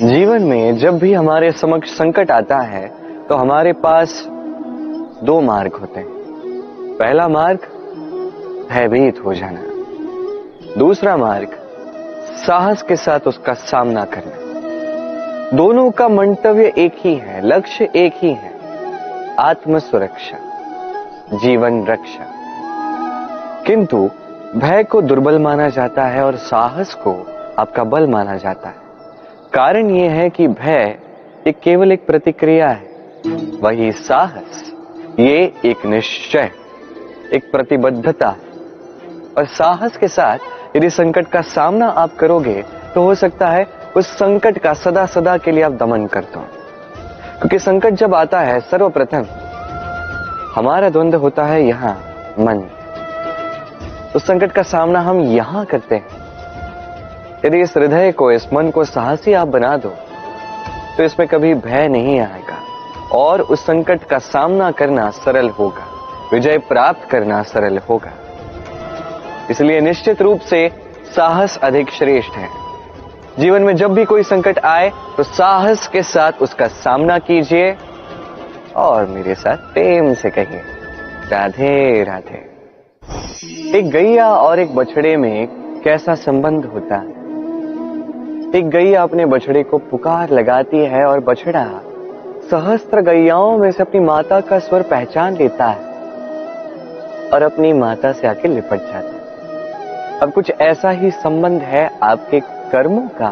जीवन में जब भी हमारे समक्ष संकट आता है तो हमारे पास दो मार्ग होते हैं। पहला मार्ग भयभीत हो जाना, दूसरा मार्ग साहस के साथ उसका सामना करना। दोनों का मंतव्य एक ही है, लक्ष्य एक ही है, आत्म सुरक्षा, जीवन रक्षा। किंतु भय को दुर्बल माना जाता है और साहस को आपका बल माना जाता है। कारण यह है कि भय एक केवल एक प्रतिक्रिया है, वही साहस ये एक निश्चय, एक प्रतिबद्धता है। और साहस के साथ यदि संकट का सामना आप करोगे तो हो सकता है उस संकट का सदा सदा के लिए आप दमन कर दो। क्योंकि संकट जब आता है सर्वप्रथम हमारा द्वंद्व होता है यहां मन। उस संकट का सामना हम यहां करते हैं। यदि इस हृदय को, इस मन को साहसी आप बना दो तो इसमें कभी भय नहीं आएगा और उस संकट का सामना करना सरल होगा, विजय प्राप्त करना सरल होगा। इसलिए निश्चित रूप से साहस अधिक श्रेष्ठ है। जीवन में जब भी कोई संकट आए तो साहस के साथ उसका सामना कीजिए और मेरे साथ प्रेम से कहिए राधे राधे। एक गैया और एक बछड़े में कैसा संबंध होता है। एक गैया अपने बछड़े को पुकार लगाती है और बछड़ा सहस्त्र गैयाओं में से अपनी माता का स्वर पहचान लेता है और अपनी माता से आके लिपट जाता है। अब कुछ ऐसा ही संबंध है आपके कर्मों का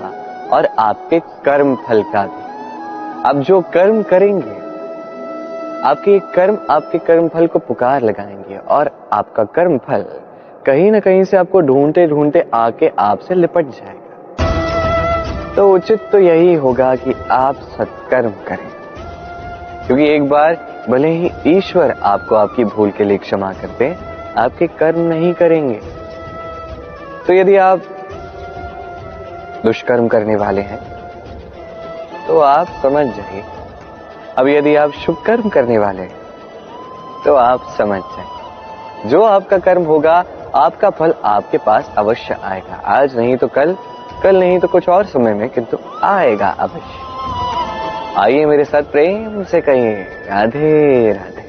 और आपके कर्म फल का भी। आप जो कर्म करेंगे, आपके कर्म आपके कर्म फल को पुकार लगाएंगे और आपका कर्म फल कहीं ना कहीं से आपको ढूंढते ढूंढते आके आपसे लिपट जाएगा। तो उचित तो यही होगा कि आप सत्कर्म करें, क्योंकि एक बार भले ही ईश्वर आपको आपकी भूल के लिए क्षमा कर दे, आपके कर्म नहीं करेंगे। तो यदि आप दुष्कर्म करने वाले हैं तो आप समझ जाइए। अब यदि आप शुभ कर्म करने वाले हैं तो आप समझ जाइए, जो आपका कर्म होगा आपका फल आपके पास अवश्य आएगा। आज नहीं तो कल, कल नहीं तो कुछ और समय में, किंतु आएगा अवश्य। आइए मेरे साथ प्रेम से कहिए राधे राधे।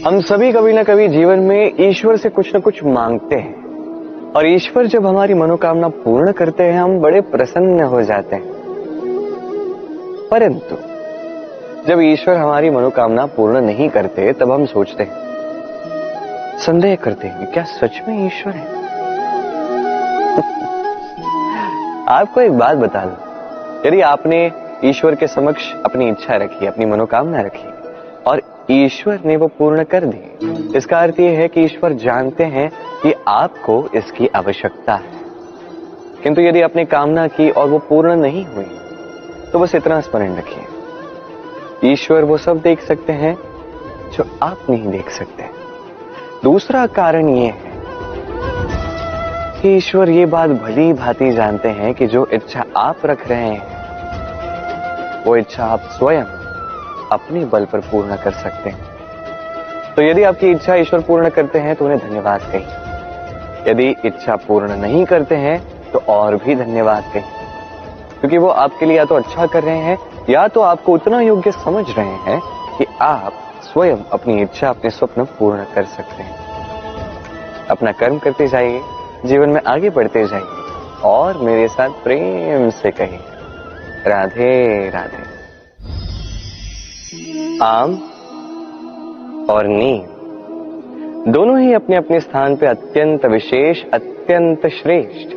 हम सभी कभी ना कभी जीवन में ईश्वर से कुछ न कुछ मांगते हैं और ईश्वर जब हमारी मनोकामना पूर्ण करते हैं हम बड़े प्रसन्न हो जाते हैं। परंतु जब ईश्वर हमारी मनोकामना पूर्ण नहीं करते तब हम सोचते हैं, संदेह करते हैं, क्या सच में ईश्वर है? आपको एक बात बता दूं, यदि आपने ईश्वर के समक्ष अपनी इच्छा रखी, अपनी मनोकामना रखी और ईश्वर ने वो पूर्ण कर दी, इसका अर्थ ये है कि ईश्वर जानते हैं कि आपको इसकी आवश्यकता है। किंतु यदि आपने कामना की और वो पूर्ण नहीं हुई तो बस इतना स्मरण रखिए, ईश्वर वो सब देख सकते हैं जो आप नहीं देख सकते। दूसरा कारण ये है कि ईश्वर ये बात भली भांति जानते हैं कि जो इच्छा आप रख रहे हैं वो इच्छा आप स्वयं अपने बल पर पूर्ण कर सकते हैं। तो यदि आपकी इच्छा ईश्वर पूर्ण करते हैं तो उन्हें धन्यवाद कहिए। यदि इच्छा पूर्ण नहीं करते हैं तो और भी धन्यवाद कहिए, क्योंकि वो आपके लिए या तो अच्छा कर रहे हैं या तो आपको उतना योग्य समझ रहे हैं कि आप स्वयं अपनी इच्छा, अपने स्वप्न पूर्ण कर सकते हैं। अपना कर्म करते जाइए, जीवन में आगे बढ़ते जाइए और मेरे साथ प्रेम से कहिए राधे राधे। आम और नीम दोनों ही अपने अपने स्थान पे अत्यंत विशेष, अत्यंत श्रेष्ठ।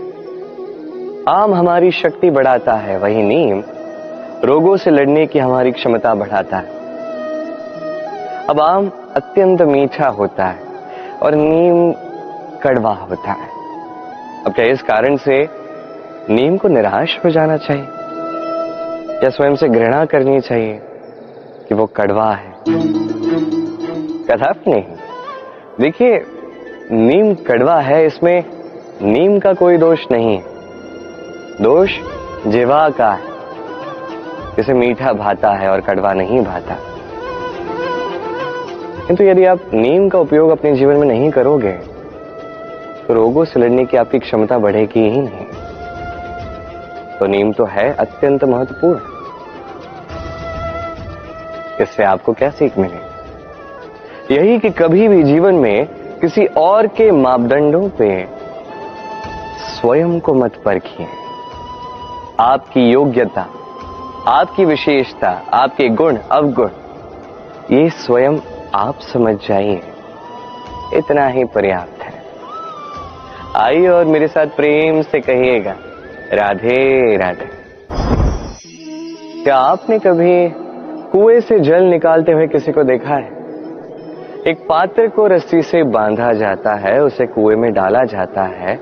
आम हमारी शक्ति बढ़ाता है, वही नीम रोगों से लड़ने की हमारी क्षमता बढ़ाता है। अब आम अत्यंत मीठा होता है और नीम कड़वा होता है। अब क्या इस कारण से नीम को निराश हो जाना चाहिए या स्वयं से घृणा करनी चाहिए कि वो कड़वा है? कदापि नहीं। देखिए, नीम कड़वा है, इसमें नीम का कोई दोष नहीं है, दोष जीवा का है। इसे मीठा भाता है और कड़वा नहीं भाता। किंतु यदि आप नीम का उपयोग अपने जीवन में नहीं करोगे तो रोगों से लड़ने की आपकी क्षमता बढ़ेगी ही नहीं। तो नींव तो है अत्यंत महत्वपूर्ण। इससे आपको क्या सीख मिले? यही कि कभी भी जीवन में किसी और के मापदंडों पे स्वयं को मत परखिए। आपकी योग्यता, आपकी विशेषता, आपके गुण अवगुण, ये स्वयं आप समझ जाइए, इतना ही पर्याप्त है। आइए और मेरे साथ प्रेम से कहिएगा, राधे राधे। क्या आपने कभी कुएं से जल निकालते हुए किसी को देखा है? एक पात्र को रस्सी से बांधा जाता है, उसे कुएं में डाला जाता है,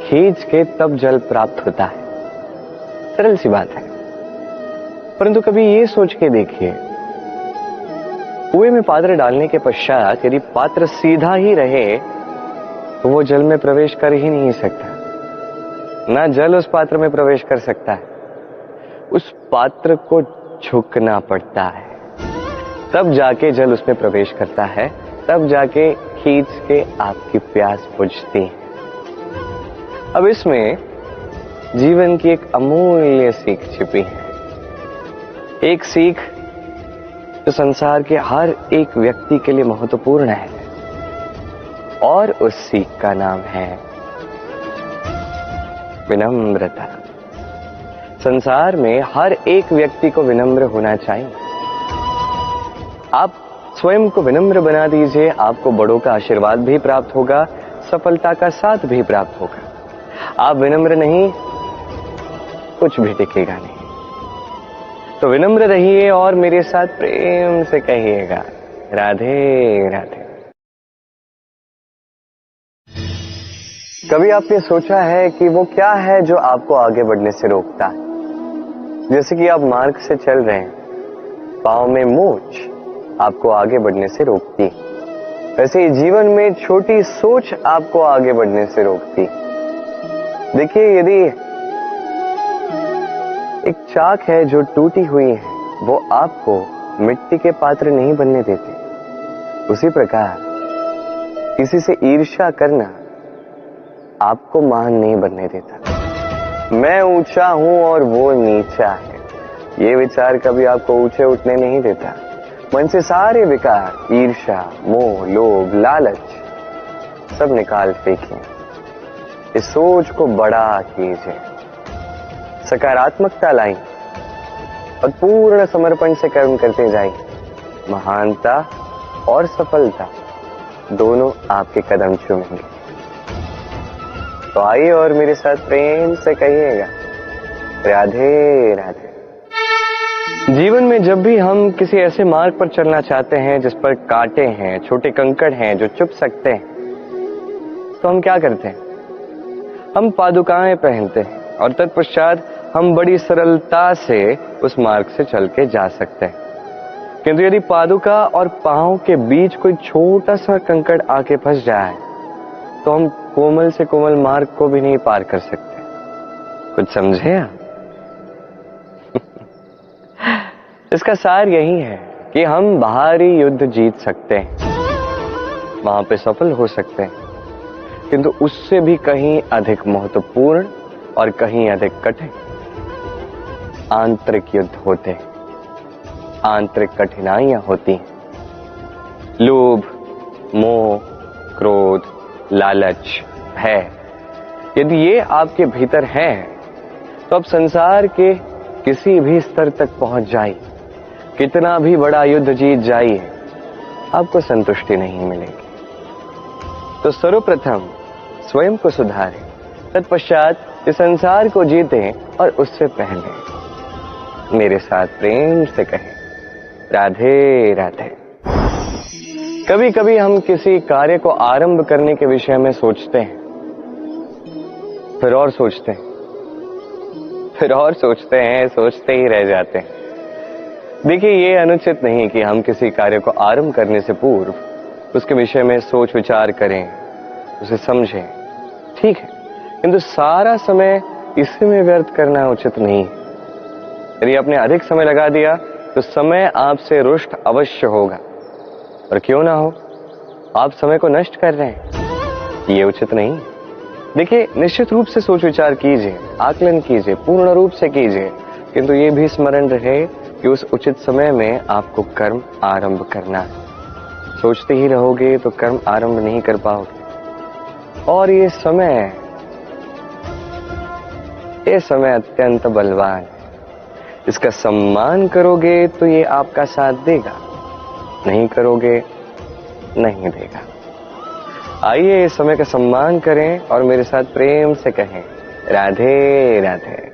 खींच के तब जल प्राप्त होता है। सरल सी बात है, परंतु कभी ये सोच के देखिए, कुएं में पात्र डालने के पश्चात यदि पात्र सीधा ही रहे तो वो जल में प्रवेश कर ही नहीं सकता। ना जल उस पात्र में प्रवेश कर सकता है, उस पात्र को झुकना पड़ता है, तब जाके जल उसमें प्रवेश करता है, तब जाके खींच के आपकी प्यास बुझती है। अब इसमें जीवन की एक अमूल्य सीख छिपी है, एक सीख जो संसार के हर एक व्यक्ति के लिए महत्वपूर्ण है, और उस सीख का नाम है विनम्रता। संसार में हर एक व्यक्ति को विनम्र होना चाहिए। आप स्वयं को विनम्र बना दीजिए, आपको बड़ों का आशीर्वाद भी प्राप्त होगा, सफलता का साथ भी प्राप्त होगा। आप विनम्र नहीं, कुछ भी टिकेगा नहीं। तो विनम्र रहिए और मेरे साथ प्रेम से कहिएगा, राधे राधे। कभी आपने सोचा है कि वो क्या है जो आपको आगे बढ़ने से रोकता है? जैसे कि आप मार्ग से चल रहे हैं, पांव में मोच आपको आगे बढ़ने से रोकती है। वैसे ही जीवन में छोटी सोच आपको आगे बढ़ने से रोकती। देखिए, यदि एक चाक है जो टूटी हुई है, वो आपको मिट्टी के पात्र नहीं बनने देते। उसी प्रकार किसी से ईर्ष्या करना आपको महान नहीं बनने देता। मैं ऊंचा हूं और वो नीचा है, ये विचार कभी आपको ऊंचे उठने नहीं देता। मन से सारे विकार, ईर्ष्या, मोह, लोभ, लालच सब निकाल फेंकिए। इस सोच को बड़ा कीजिए, सकारात्मकता लाई और पूर्ण समर्पण से कर्म करते जाइए। महानता और सफलता दोनों आपके कदम चूमेंगे। तो आइए और मेरे साथ प्रेम से कहिएगा, राधे राधे। जीवन में जब भी हम किसी ऐसे मार्ग पर चलना चाहते हैं जिस पर कांटे हैं, छोटे कंकड़ हैं जो चुभ सकते हैं, तो हम क्या करते हैं? हम पादुकाएं पहनते हैं और तत्पश्चात हम बड़ी सरलता से उस मार्ग से चल के जा सकते हैं। किंतु यदि पादुका और पांव के बीच कोई छोटा सा कंकड़ आके फंस जाए तो हम कोमल से कोमल मार्ग को भी नहीं पार कर सकते। कुछ समझे आप? इसका सार यही है कि हम बाहरी युद्ध जीत सकते हैं, वहां पे सफल हो सकते हैं, किंतु उससे भी कहीं अधिक महत्वपूर्ण और कहीं अधिक कठिन आंतरिक युद्ध होते हैं, आंतरिक कठिनाइयां होती हैं। लोभ, मोह, क्रोध, लालच, भय, यदि ये आपके भीतर है तो आप संसार के किसी भी स्तर तक पहुंच जाइए, कितना भी बड़ा युद्ध जीत जाइए, आपको संतुष्टि नहीं मिलेगी। तो सर्वप्रथम स्वयं को सुधारें, तत्पश्चात इस संसार को जीतें और उससे पहले मेरे साथ प्रेम से कहें, राधे राधे। कभी कभी हम किसी कार्य को आरंभ करने के विषय में सोचते हैं, फिर और सोचते हैं, फिर और सोचते हैं, सोचते ही रह जाते हैं। देखिए, ये अनुचित नहीं कि हम किसी कार्य को आरंभ करने से पूर्व उसके विषय में सोच विचार करें, उसे समझें, ठीक है, किंतु सारा समय इसी में व्यर्थ करना उचित नहीं है। यदि आपने अधिक समय लगा दिया तो समय आपसे रुष्ट अवश्य होगा, और क्यों ना हो, आप समय को नष्ट कर रहे हैं, ये उचित नहीं। देखिए, निश्चित रूप से सोच विचार कीजिए, आकलन कीजिए, पूर्ण रूप से कीजिए, किंतु ये भी स्मरण रहे कि उस उचित समय में आपको कर्म आरंभ करना है। सोचते ही रहोगे तो कर्म आरंभ नहीं कर पाओगे। और ये समय अत्यंत बलवान है। इसका सम्मान करोगे तो ये आपका साथ देगा, नहीं करोगे नहीं देगा। आइए इस समय का सम्मान करें और मेरे साथ प्रेम से कहें, राधे राधे।